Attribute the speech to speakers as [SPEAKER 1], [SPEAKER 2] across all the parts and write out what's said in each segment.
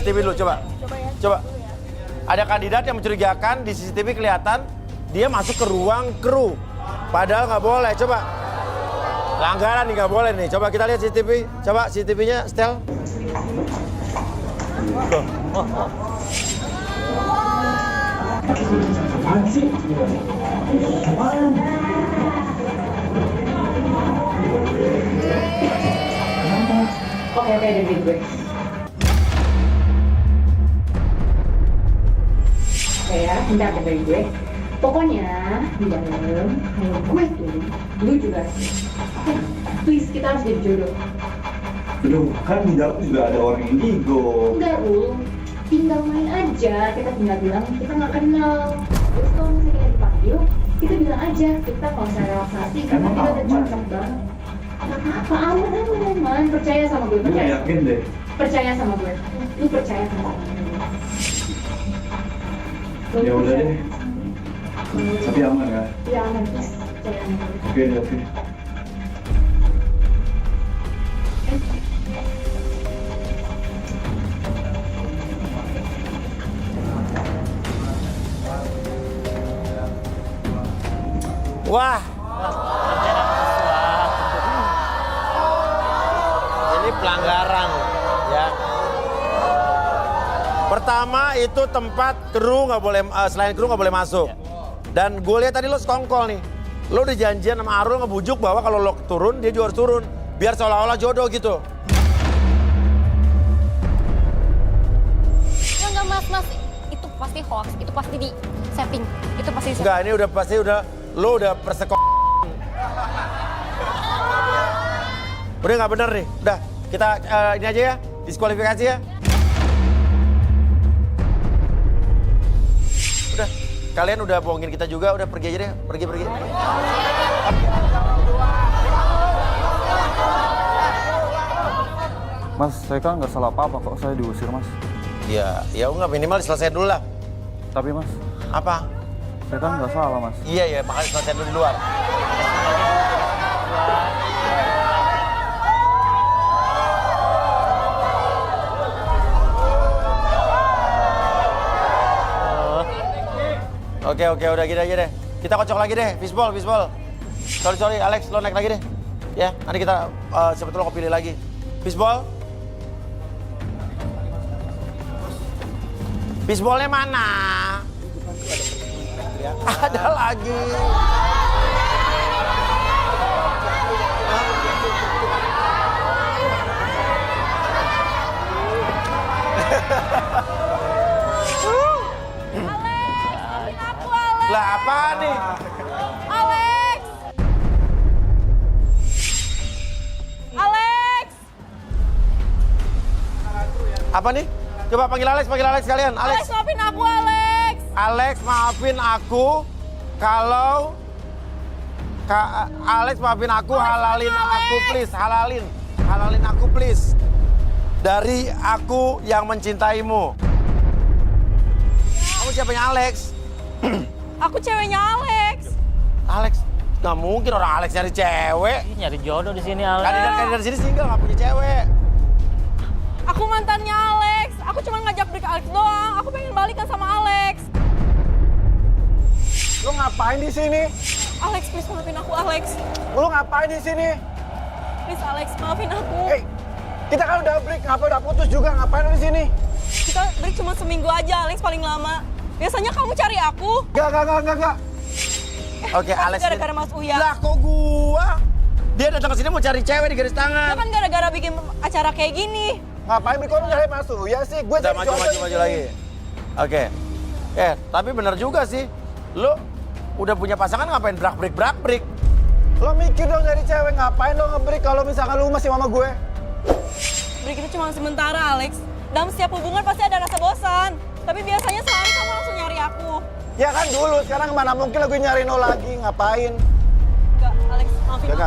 [SPEAKER 1] CCTV dulu, coba.
[SPEAKER 2] Coba ya.
[SPEAKER 1] Coba. Ada kandidat yang mencurigakan, di CCTV kelihatan dia masuk ke ruang kru. Padahal nggak boleh, coba. Pelanggaran nih, nggak boleh nih. Coba kita lihat CCTV. Coba CCTV-nya, Stel.
[SPEAKER 3] Oke, dengerin gue. Oke ya, bentar dengerin gue. Pokoknya di dalam kalau gue tuh, lu juga. Oke, please kita harus jadi jodoh.
[SPEAKER 4] Aduh, kan di dalam juga ada orang indigo.
[SPEAKER 3] Enggak, Ul. Tinggal main aja. Kita tinggal bilang kita nggak kenal. Terus kalau misalnya dipanggil, kita bilang aja kita nggak usah relaksasi karena kita udah cocok banget. Gak apa-apa, aman. Percaya sama gue,
[SPEAKER 4] Gue
[SPEAKER 3] percaya.
[SPEAKER 4] yakin deh.
[SPEAKER 3] Percaya sama gue. Lu percaya sama gue. Lu
[SPEAKER 4] Ya udah
[SPEAKER 3] percaya.
[SPEAKER 4] deh. Tapi aman kan?
[SPEAKER 3] Ya aman, please. Percaya sama gue.
[SPEAKER 4] Oke deh, oke.
[SPEAKER 1] Wah. Ini pelanggaran, ya. Pertama itu tempat kru nggak boleh, selain kru nggak boleh masuk. Dan gue lihat tadi lo sekongkol nih. Lo udah janjian sama Arul ngebujuk bahwa kalau lo turun, dia juga harus turun. Biar seolah-olah jodoh gitu.
[SPEAKER 2] Enggak mas, itu pasti hoax, itu pasti di setting, itu pasti di setting.
[SPEAKER 1] Enggak, ini udah pasti lo udah persekok. Udah nggak bener nih. Udah, kita ini aja ya, diskualifikasi ya. Udah, kalian udah bohongin kita juga, udah pergi aja deh, pergi.
[SPEAKER 5] Mas, saya kan nggak salah apa-apa kok saya diusir, Mas.
[SPEAKER 1] Ya enggak, minimal selesai dulu lah.
[SPEAKER 5] Tapi, Mas,
[SPEAKER 1] Apa?
[SPEAKER 5] saya kan nggak salah, Mas.
[SPEAKER 1] Iya, makanya selesai dulu di luar. Oke, udah gini aja deh. Kita kocok lagi deh, fishball. Sorry, Alex, lo naik lagi deh. Ya, nanti kita sebetulnya kau pilih lagi. Fishball. Fishballnya mana? Ada lagi. Lah apa nih?
[SPEAKER 2] Alex!
[SPEAKER 1] Apa nih? Coba panggil Alex kalian.
[SPEAKER 2] Alex, maafin aku, Alex!
[SPEAKER 1] Alex, maafin aku kalau Alex maafin aku, halalin aku please, halalin aku please. Dari aku yang mencintaimu. Kamu siapanya Alex?
[SPEAKER 2] Aku ceweknya Alex.
[SPEAKER 1] Alex, nggak mungkin orang Alex nyari cewek.
[SPEAKER 6] Nyari jodoh di sini, Alex.
[SPEAKER 1] Kandidat sini single nggak punya cewek.
[SPEAKER 2] Aku mantannya Alex. Aku cuma ngajak break Alex doang. Aku pengen balikan sama Alex.
[SPEAKER 7] Lu ngapain di sini?
[SPEAKER 2] Alex, please maafin aku, Alex.
[SPEAKER 7] Lu ngapain di sini?
[SPEAKER 2] Please, Alex, maafin aku.
[SPEAKER 7] Hei, kita kan udah break, ngapa udah putus juga? Ngapain lu di sini?
[SPEAKER 2] Kita break cuma seminggu aja, Alex, paling lama. Biasanya kamu cari aku.
[SPEAKER 7] Gak.
[SPEAKER 1] Oke,
[SPEAKER 2] Pasti
[SPEAKER 1] Alex.
[SPEAKER 2] gara-gara Mas Uya.
[SPEAKER 1] Lah kok gua? Dia datang ke sini mau cari cewek di garis
[SPEAKER 2] Dia
[SPEAKER 1] tangan.
[SPEAKER 2] kan gara-gara bikin acara kayak gini.
[SPEAKER 7] Ngapain break? Kok lu nyari masuk? Ya sih, gue
[SPEAKER 1] Udah
[SPEAKER 7] jadi jodoh.
[SPEAKER 1] maju lagi. Oke. Tapi bener juga sih. Lu udah punya pasangan ngapain break?
[SPEAKER 7] Lo mikir dong nyari cewek, ngapain lo nge-break kalau misalkan lu masih sama gue?
[SPEAKER 2] Break itu cuma sementara, Alex. Dalam setiap hubungan pasti ada rasa bosan. Tapi biasanya sehari kamu langsung nyari aku.
[SPEAKER 7] Ya kan dulu, sekarang mana mungkin lo gue nyariin lo lagi, ngapain?
[SPEAKER 2] Enggak, Alex, maafin aku.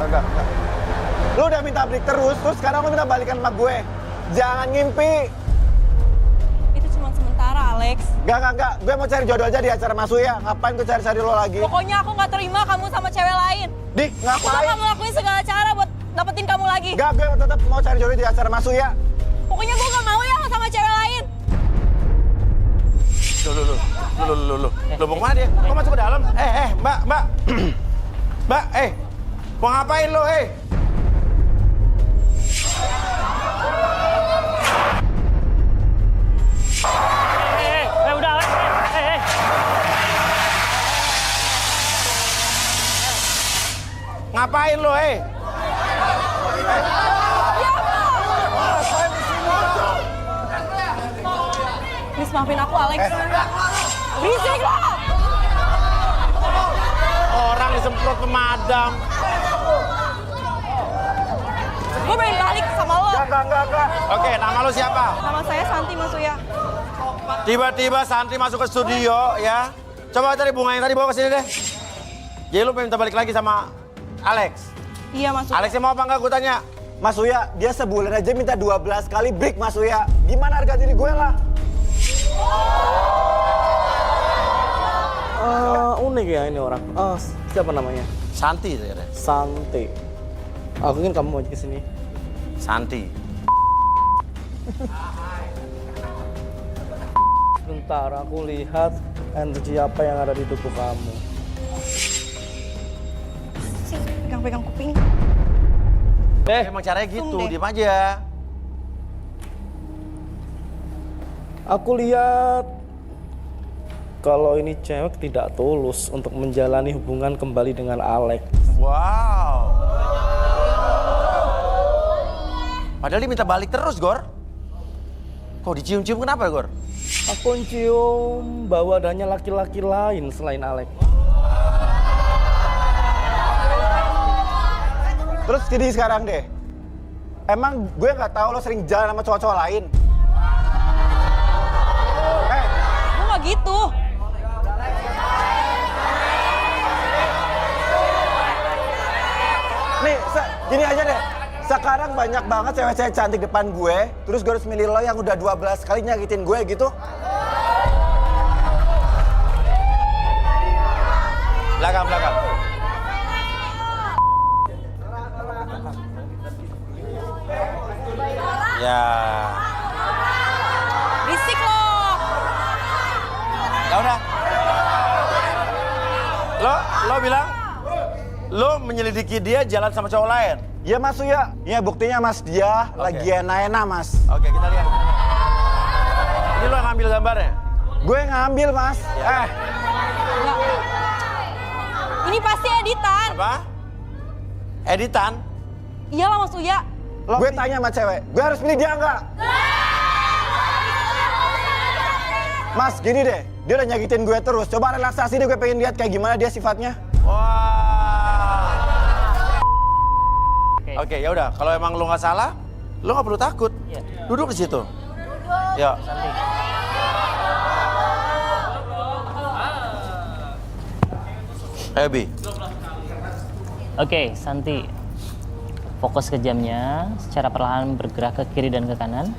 [SPEAKER 7] Gak. Lu udah minta break terus sekarang lu minta balikan sama gue. Jangan ngimpi.
[SPEAKER 2] Itu cuma sementara, Alex.
[SPEAKER 7] Gak. Gue mau cari jodoh aja di acara Mas Uya. Ngapain gue cari-cari lo lagi?
[SPEAKER 2] Pokoknya aku nggak terima kamu sama cewek lain.
[SPEAKER 7] Di,
[SPEAKER 2] Aku bakal
[SPEAKER 7] ngapain?
[SPEAKER 2] ngelakuin segala cara buat dapetin kamu lagi.
[SPEAKER 7] Gak, gue tetap mau cari jodoh di acara Mas Uya.
[SPEAKER 2] Pokoknya gue gak mau ya sama cewek lain.
[SPEAKER 1] Lo mau kemana dia? Kok masuk ke dalam? Mbak. Mbak, mau ngapain lo,
[SPEAKER 6] Udah,
[SPEAKER 1] Ngapain lo,
[SPEAKER 2] Please maafin aku, Alex. Berisik lo!
[SPEAKER 1] Orang disemprot pemadam.
[SPEAKER 2] Gue pengen balik sama lo.
[SPEAKER 7] Enggak.
[SPEAKER 1] Oke, nama lo siapa?
[SPEAKER 2] Nama saya Santi Mas Uya.
[SPEAKER 1] Tiba-tiba Santi masuk ke studio, ya. Coba cari bunga yang tadi bawa ke sini deh. Jadi lo pengen minta balik lagi sama Alex?
[SPEAKER 2] Iya Mas Uya.
[SPEAKER 1] Alexnya mau apa enggak, gue tanya.
[SPEAKER 7] Mas Uya, dia sebulan aja minta 12 kali break Mas Uya. Gimana harga diri gue lah?
[SPEAKER 8] Unik ya ini orang. Siapa namanya?
[SPEAKER 1] Santi saya deh.
[SPEAKER 8] Santi. Aku ingin kamu aja kesini.
[SPEAKER 1] Santi.
[SPEAKER 8] Sebentar, aku lihat energi apa yang ada di tubuh kamu.
[SPEAKER 2] Sih, pegang-pegang kuping.
[SPEAKER 1] Emang caranya gitu,
[SPEAKER 2] Deh.
[SPEAKER 1] diem aja.
[SPEAKER 8] Aku lihat kalau ini cewek tidak tulus untuk menjalani hubungan kembali dengan Alex.
[SPEAKER 1] Wow. Padahal dia minta balik terus, Gor. Kok dicium-cium kenapa, Gor?
[SPEAKER 8] Aku cium bau adanya laki-laki lain selain Alex.
[SPEAKER 7] Terus jadi sekarang deh. Emang gue nggak tahu lo sering jalan sama cowok-cowok lain?
[SPEAKER 2] Gue gak gitu.
[SPEAKER 7] Nih, gini aja deh. Sekarang banyak banget cewek-cewek cantik depan gue. Terus gue harus milih lo yang udah 12 kali nyakitin gue gitu.
[SPEAKER 1] Belakang. Ya.
[SPEAKER 2] Berisik lo.
[SPEAKER 1] Ya udah. Lo bilang lo menyelidiki dia jalan sama cowok lain.
[SPEAKER 7] Iya Mas Uya. Iya buktinya Mas, dia lagi enak-enak Mas.
[SPEAKER 1] Oke, kita lihat. Ini lo yang ngambil gambarnya?
[SPEAKER 7] Gue ngambil Mas.
[SPEAKER 2] Enggak. Ini pasti editan.
[SPEAKER 1] Apa? Editan?
[SPEAKER 2] Iyalah Mas Uya.
[SPEAKER 7] Gue tanya sama cewek, gue harus pilih dia nggak? Mas, gini deh, dia udah nyakitin gue terus. Coba relaksasi deh, gue pengen lihat kayak gimana dia sifatnya.
[SPEAKER 1] Wah. Oke, ya udah. Kalau emang lo nggak salah, lo nggak perlu takut. Duduk di situ. Ya. Bi.
[SPEAKER 6] Oke, Santi. Fokus ke jamnya, secara perlahan bergerak ke kiri dan ke kanan.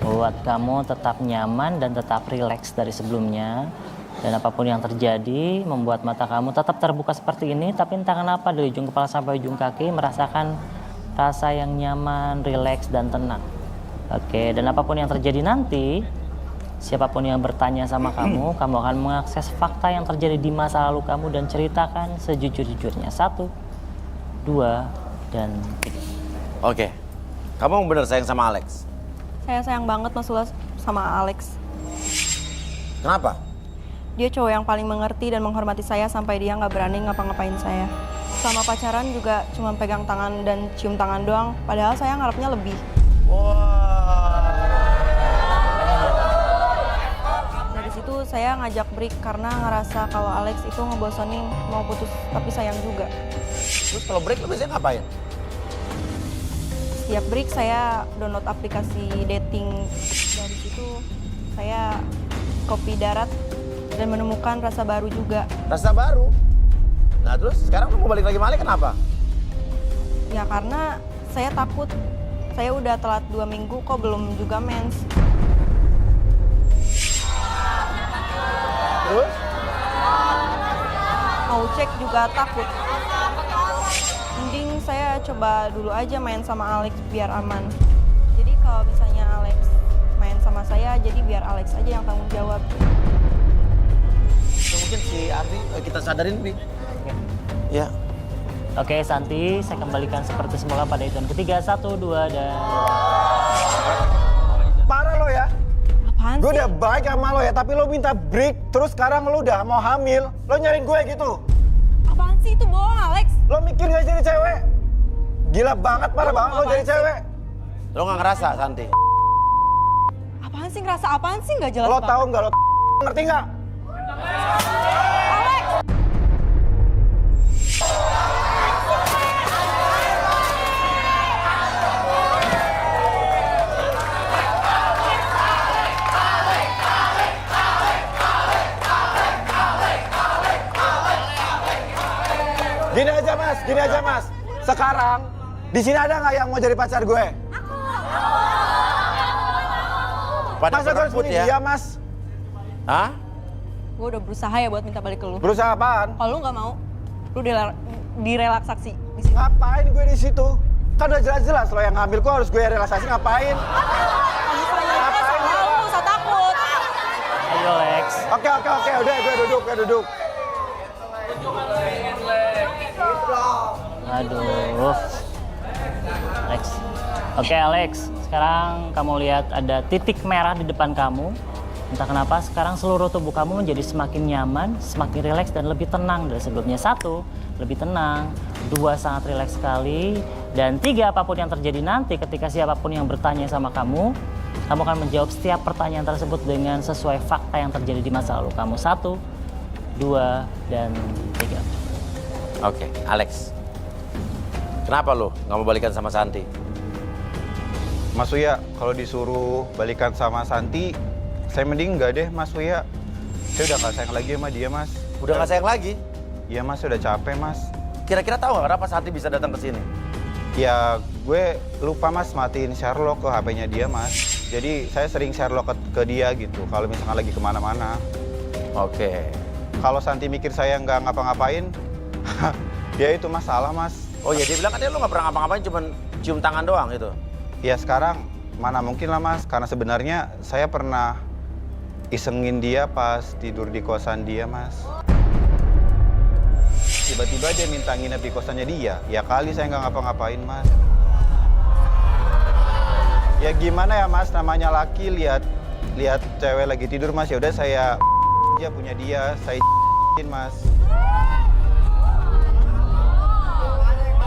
[SPEAKER 6] Buat kamu tetap nyaman dan tetap rileks dari sebelumnya. Dan apapun yang terjadi, membuat mata kamu tetap terbuka seperti ini. Tapi entah kenapa dari ujung kepala sampai ujung kaki merasakan rasa yang nyaman, rileks, dan tenang. Oke, dan apapun yang terjadi nanti, siapapun yang bertanya sama kamu, kamu akan mengakses fakta yang terjadi di masa lalu kamu dan ceritakan sejujur-jujurnya. 1, 2, dan 3.
[SPEAKER 1] Oke. Kamu bener sayang sama Alex?
[SPEAKER 2] Saya sayang banget Mas Uya sama Alex.
[SPEAKER 1] Kenapa?
[SPEAKER 2] Dia cowok yang paling mengerti dan menghormati saya sampai dia nggak berani ngapa-ngapain saya. Selama pacaran juga cuma pegang tangan dan cium tangan doang, padahal saya ngarepnya lebih.
[SPEAKER 1] Wah.
[SPEAKER 2] Dari situ saya ngajak break karena ngerasa kalau Alex itu ngebosonin, mau putus tapi sayang juga.
[SPEAKER 1] Terus kalau break lo biasanya ngapain?
[SPEAKER 2] Setiap break saya download aplikasi dating. Dari situ saya kopi darat dan menemukan rasa baru juga.
[SPEAKER 1] Rasa baru? Nah terus sekarang lo mau balik lagi sama Alex kenapa?
[SPEAKER 2] Ya karena saya takut. Saya udah telat 2 minggu kok belum juga mens.
[SPEAKER 7] Terus?
[SPEAKER 2] Mau cek juga takut. Mending saya coba dulu aja main sama Alex biar aman. Jadi kalau misalnya Alex sama saya, jadi biar Alex aja yang tanggung jawab.
[SPEAKER 1] Itu mungkin si Ardi kita sadarin, Bi. Ya.
[SPEAKER 6] Oke, Santi, saya kembalikan seperti semula pada hitungan ketiga. 1, 2, dan...
[SPEAKER 7] Parah lo ya.
[SPEAKER 2] Apaan
[SPEAKER 7] Gue
[SPEAKER 2] sih?
[SPEAKER 7] udah baik sama lo ya, tapi lo minta break, terus sekarang lo udah mau hamil. Lo nyariin gue gitu.
[SPEAKER 2] Apaan sih itu bohong, Alex?
[SPEAKER 7] Lo mikir gak jadi cewek? Gila banget, parah banget lo jadi cewek.
[SPEAKER 1] Lo nggak ngerasa, Santi?
[SPEAKER 2] Apaan sih ngerasa apaan sih nggak jelas
[SPEAKER 7] Lo
[SPEAKER 2] banget.
[SPEAKER 7] tahu nggak lo ngerti nggak?
[SPEAKER 2] Alex!
[SPEAKER 7] Gini aja mas. Sekarang di sini ada nggak yang mau jadi pacar gue?
[SPEAKER 1] Pada
[SPEAKER 7] Masa gue harus
[SPEAKER 1] berebut
[SPEAKER 7] punya dia mas?
[SPEAKER 1] Hah?
[SPEAKER 2] Gue udah berusaha ya buat minta balik ke lu.
[SPEAKER 7] Berusaha apaan?
[SPEAKER 2] Kalau lu nggak mau, lu direlaksasi di sini.
[SPEAKER 7] Ngapain gue di situ? Kan udah jelas-jelas lo yang ngambil, kok harus gue relaksasi ngapain?
[SPEAKER 2] Kamu sayang sama lu, nggak usah takut.
[SPEAKER 6] Ayo, Lex.
[SPEAKER 7] Oke, udah gue duduk.
[SPEAKER 6] Aduh. Alex. Oke, Alex. Sekarang kamu lihat ada titik merah di depan kamu. Entah kenapa sekarang seluruh tubuh kamu menjadi semakin nyaman, semakin rileks dan lebih tenang dari sebelumnya. 1, lebih tenang. 2, sangat rileks sekali. Dan 3, apapun yang terjadi nanti ketika siapapun yang bertanya sama kamu akan menjawab setiap pertanyaan tersebut dengan sesuai fakta yang terjadi di masa lalu kamu. 1, 2, dan 3.
[SPEAKER 1] Oke, Alex. Kenapa lo nggak mau balikan sama Santi?
[SPEAKER 9] Mas Uya, kalau disuruh balikan sama Santi, saya mending enggak deh Mas Uya. Saya udah nggak sayang lagi sama dia Mas.
[SPEAKER 1] Udah nggak sayang lagi?
[SPEAKER 9] Iya Mas, udah capek Mas.
[SPEAKER 1] Kira-kira tahu nggak kenapa Santi bisa datang ke sini?
[SPEAKER 9] Ya gue lupa Mas matiin Sherlock ke HP-nya dia Mas. Jadi saya sering Sherlock ke dia gitu, kalau misalkan lagi kemana-mana.
[SPEAKER 1] Oke.
[SPEAKER 9] Kalau Santi mikir saya nggak ngapa-ngapain, ya itu masalah Mas.
[SPEAKER 1] Oh ya, dia bilang katanya lo nggak pernah ngapa-ngapain, cuma cium tangan doang itu.
[SPEAKER 9] Ya sekarang mana mungkin lah Mas, karena sebenarnya saya pernah isengin dia pas tidur di kosan dia Mas. Tiba-tiba dia minta nginep di kosannya dia, ya kali saya nggak ngapa-ngapain Mas. Ya gimana ya Mas, namanya laki lihat cewek lagi tidur Mas, ya udah saya dia punya dia, saya Mas.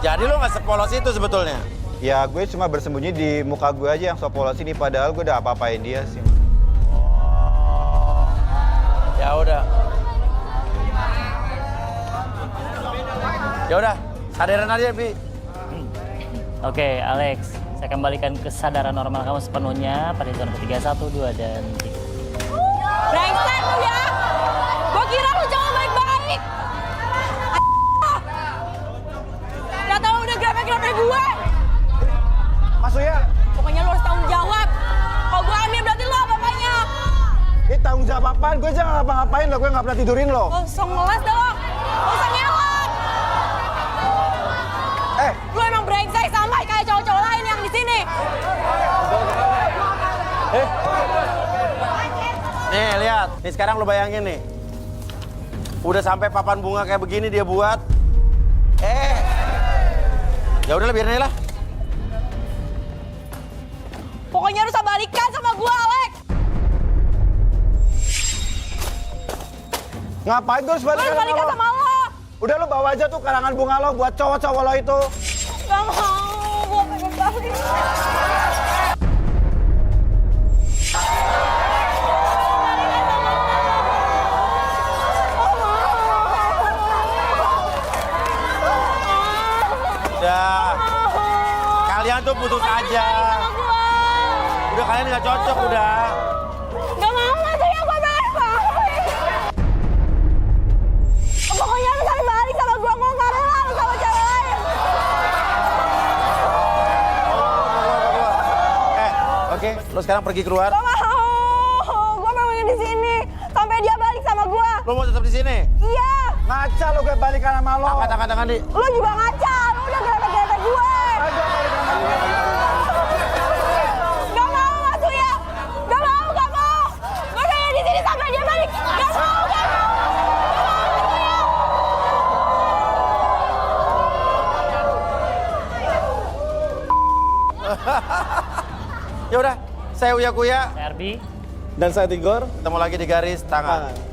[SPEAKER 1] Jadi lo nggak sepolos itu sebetulnya?
[SPEAKER 9] Ya gue cuma bersembunyi di muka gue aja yang so polos ini, padahal gue udah apa-apain dia sih.
[SPEAKER 1] Ya udah. Ya udah, sadaran aja, Bi.
[SPEAKER 6] Oke, Alex. Saya kembalikan kesadaran normal kamu sepenuhnya pada hitungan ketiga. 1, 2, dan 3.
[SPEAKER 2] Brengsek lu ya! Gua kira lu cowok baik-baik! Gak tau udah grepe-grepe gue!
[SPEAKER 7] Mas Uya,
[SPEAKER 2] Pokoknya lu harus tanggung jawab. Kalau gue hamil berarti lu apa-apanya.
[SPEAKER 7] ini tanggung jawab apaan? Gue aja nggak ngapa-ngapain lo, gue nggak pernah tidurin lo.
[SPEAKER 2] Kosong ngeles dah lo. Gak usah ngelak. Lu emang brengsek sama kayak cowok-cowok lain yang di sini.
[SPEAKER 1] Nih, lihat. Nih sekarang lo bayangin nih. Udah sampai papan bunga kayak begini dia buat. Ya udah biarin aja lah.
[SPEAKER 2] Pokoknya harus balikan sama gue, Alex.
[SPEAKER 7] Ngapain gue harus
[SPEAKER 2] Gue
[SPEAKER 7] balikan
[SPEAKER 2] harus balikan sama lo.
[SPEAKER 7] Udah lo bawa aja tuh karangan bunga lo buat cowok-cowok lo itu.
[SPEAKER 2] Gak mau, gue pengen balik.
[SPEAKER 1] Udah. Kalian tuh putus aja. Udah kalian nggak cocok udah.
[SPEAKER 2] Gak mau, Mas Uya, gue pengen balik. Pokoknya harus balik sama gue, gue gak rela lu sama cewek lain.
[SPEAKER 1] Oke, lo sekarang pergi keluar.
[SPEAKER 2] Gak mau, gue pengen di sini sampai dia balik sama gue.
[SPEAKER 1] Lo mau tetap di sini?
[SPEAKER 2] Iya,
[SPEAKER 7] Ngaca lo gue balikan sama lo.
[SPEAKER 1] Tangan di.
[SPEAKER 2] lu juga ngaca, lu udah grepe-grepe gue. Gak mau, Mas Uya, gak mau.
[SPEAKER 1] Ya udah, saya Uya Kuya.
[SPEAKER 6] Saya Arbi.
[SPEAKER 8] Dan saya Tigor.
[SPEAKER 1] Ketemu lagi di garis tangan.
[SPEAKER 8] Tangan.